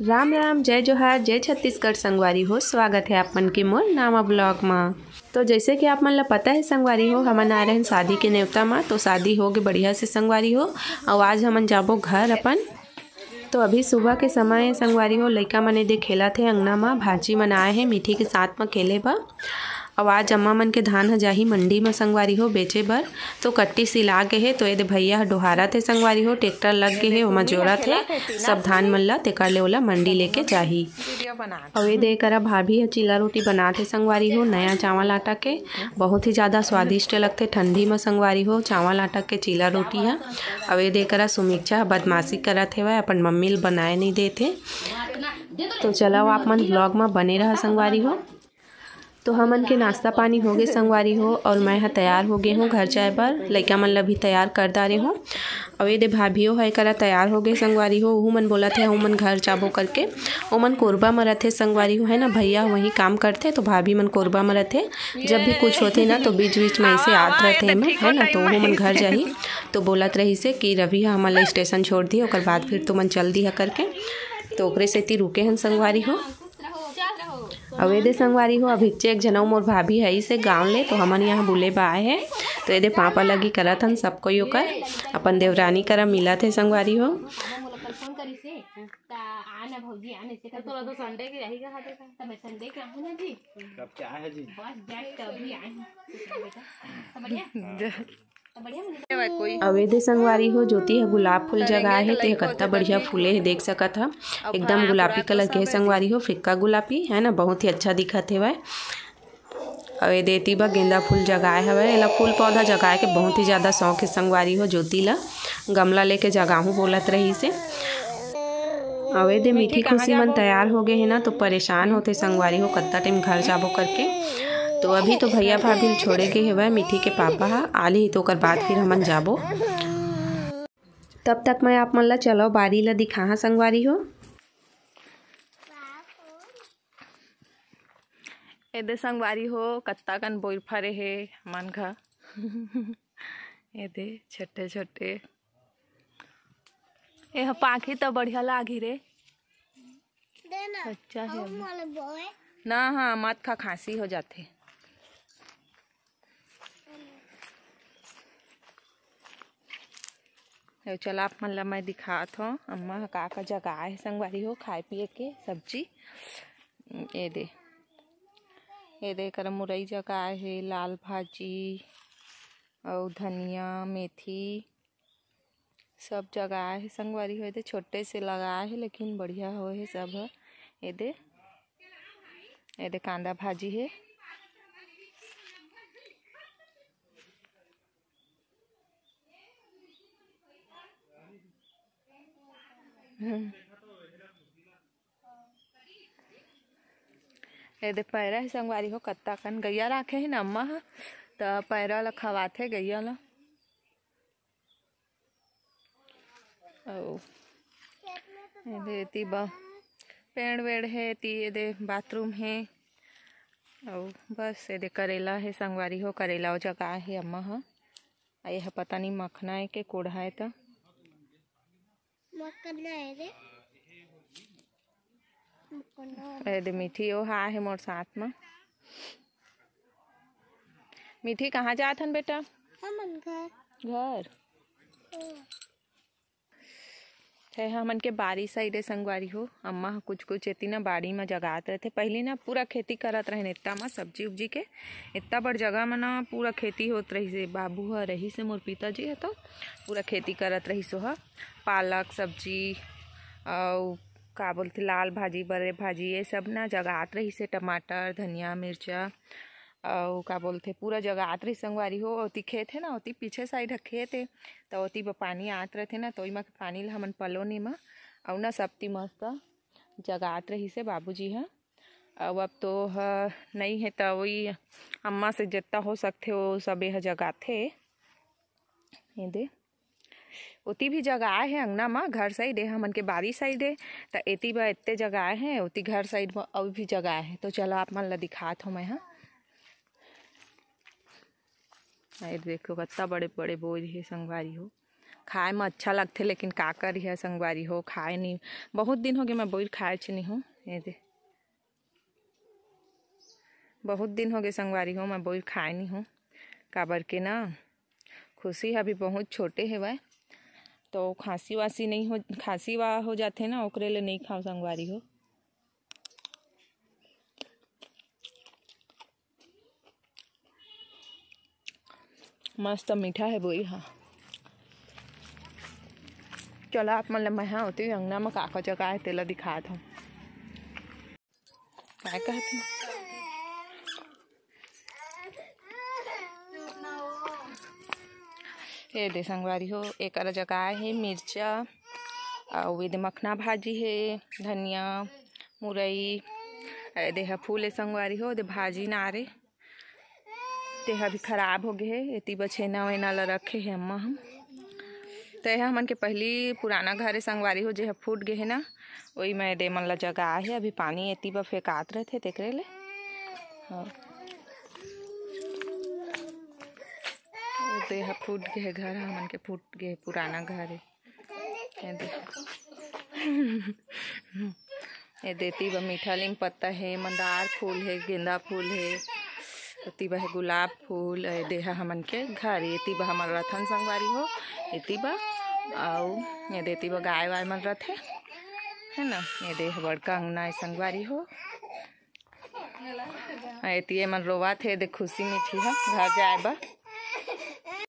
राम राम, जय जोहार, जय छत्तीसगढ़ संगवारी हो। स्वागत है आप मन के मोर नावा ब्लॉग में। तो जैसे कि आप मन ला पता है संगवारी हो, हमन आ रहे हैं शादी के नेवता में। तो शादी हो गए बढ़िया से संगवारी हो। और आज हमन जाबो घर अपन। तो अभी सुबह के समय संगवारी हो, लइका मन दे खेला थे अंगना में। भाजी मन आए हैं मीठी के साथ में खेले बा। और आज अम्मा मन के धान ह जाही मंडी में संगवारी हो बेचे बर। तो कट्टी सिला के है तो ये भैया डोहारा थे संगवारी हो। टेक्टर लग गए है ओमा जोरा थे सब धान मन ला तेकर ले ओला मंडी लेके जाही। और ये दे करा भाभी ह चिल्ला रोटी बनाते संगवारी हो नया चावल आटा के। बहुत ही ज़्यादा स्वादिष्ट लगते ठंडी में संगवारी हो चावल आटा के चिल्ला रोटी है। और ये दे करा सुमीक्षा बदमाशी करत है अपन मम्मी ल बनाए नहीं देते। तो चलो आप मन ब्लॉग में बने रहा संगवारी हो। तो हमन के नाश्ता पानी हो गए संगवारी हो। और मैं यहाँ तैयार हो गए हूँ घर जाए बर। लइका मन ला भी तैयार कर डारे हूँ। और ये दे भाभियों है करा तैयार हो गए संगवारी हो। वो मन बोला थे मन घर जाबो करके। वो मन कोरबा में रहते संगवारी हो है ना, भैया वही काम करते तो भाभी मन कोरबा में रहते। जब भी कुछ होते ना तो बीच बीच में ऐसे आत रहते हैं है ना। तो वो मन घर जाही तो बोलत रही से कि रवि हमन ला स्टेशन छोड़ दी और बाद फिर तो मन चल दी है करके। तो ओकरे सेती रुके हैं संगवारी हो। अब ये संगवारी हो अभी एक जनऊ मोर भाभी है से गाँव ले। तो हमन यहाँ बुले बाए है। तो ये पापा लगी करत हन सब कोई ओकर अपन देवरानी करा मिला थे संगवारी हो। अवेदे संगवारी हो ज्योति है गुलाब फूल जगाए है ते कत्ता बढ़िया फूले है देख सकत है। एकदम गुलाबी कलर के है संगवारी हो, फिक्का गुलाबी है ना, बहुत ही अच्छा दिखत है वह। अवे देती बा गेंदा फूल जगाए हवे। एला फूल पौधा जगाए के बहुत ही ज़्यादा शौक है संगवारी हो। ज्योति ला गमला लेके जगाहूँ बोलत रही से। अवे दे मीठी खुशी मन तैयार हो गए है ना। तो परेशान होते संगवारी हो कत्ता टाइम घर जाबो करके। तो अभी तो भैया भाभी छोड़े के हेवै मीठी के पापा आली तो कर बाद फिर हमन जाबो। तब तक मैं आप मन ला चलो बारी ला दिखा संगवारी हो। एदे संगवारी हो कत्ता कन बोर फरे है मन घा एदे छोटे छोटे यह पाखी तो बढ़िया लागी रे। अच्छा है ना। हाँ मत खा खांसी हो जाते। चल आप मन ला मैं दिखात हूँ अम्मा का जगह है संगवारी हो खाए पिए के सब्जी। ये दे कर मुरई जगह है, लाल भाजी और धनिया मेथी सब जगह है संगवारी हो। छोटे से लगाए है लेकिन बढ़िया हो है सब है। ये दे कांदा भाजी है। ये पैरा है संगवारी हो कत्ता कन गैया राखे है न अम्मा हा तो पैरा ला खवाथे गैया ला। पेड़ वेड़ है ती ये बाथरूम है। और बस ये करेला है संगवारी हो। करेला वो जगह है अम्मा हा। यह पता नहीं मखना है के कोढ़ा है तो दे मीठी वो हाँ है मोर साथ में। मीठी कहाँ जात हन बेटा? घर है हमन के बारी साइड संगवारी हो। अम्मा कुछ कुछ एती ना बाड़ी में जगात रहते। पहले ना पूरा खेती करत रहे इतना में सब्जी उब्जी के इतना बड़ जगह में ना पूरा खेती होत रही से। बाबू है रही से मोर पिताजी है तो पूरा खेती करत रही सो है। पालक सब्जी और का बोलते लाल भाजी बड़े भाजी ये सब ना जगात रही से। टमाटर धनिया मिर्चा और का बोलते पूरा जगात रही संगवारी हो। ओती खेत है ना, ओती पीछे साइड खेत है तो ओती पानी आत रहते ना। तो ओमा पानी ला हमन पलोनी में और ना सबती मस्त जगात रही से बाबूजी है। अब तो नहीं है तो वही अम्मा से जितना हो सकते वो सब यह जगाथे। ये दे उती भी जगह है अंगना में घर साइड है हमन के बारी साइड है। तो एती बा इतने जगह है उती घर साइड में और भी जगह है। तो चलो आप मन ला दिखात हूँ मैं। हाँ देखो कितना बड़े बड़े बोझ है संगवारी हो। खाए में अच्छा लगथे, लेकिन का करी है संगवारी हो, खाए नहीं। बहुत दिन हो गए मैं बोर खाए नहीं हूँ। ये दे बहुत दिन हो गए संगवारी हो मैं बोर खाए नहीं हूँ, काबर के ना खुशी अभी बहुत छोटे है वह, तो खांसी वासी नहीं हो, खांसी वा हो जाते ना, ओकरे ले नहीं खाओ संगवारी हो। मस्त मीठा है बोई। हाँ चलो आप मतलब मैं होती अंगना में काका जगह है तेला दिखात हूँ। क्या कहते ये दे संगवारी हो, एक जगह है मिर्चा और ये मखना भाजी है, धनिया मुरई देह फूल है संगवारी हो। दे भाजी नारे तेह अभी खराब हो गए है, इतनी बछेना वेना ला रखे है अम्मा हम। तो यह हमन के पहली पुराना घर है संगवारी हो, जो फूट गए है ना, वही में दे मन ला जगह है। अभी पानी इतनी ब फेंकात रहते तेकरे ले। हाँ देह फूट गए घर, हमन के फूट गए पुराना घर है। ये देती ब मीठा नीम पत्ता है, मंदार फूल है, गेंदा फूल है, इति बा गुलाब फूल। देहा हमन के घर इति बा हमन रथन संगवारी हो, इति बा आउ ये देती बा गाय वाय मन रथे है ना। ये देह बड़का अंगना संगवारी हो, इति मन रोवा थे दे खुशी मीठी है घर जाए बा।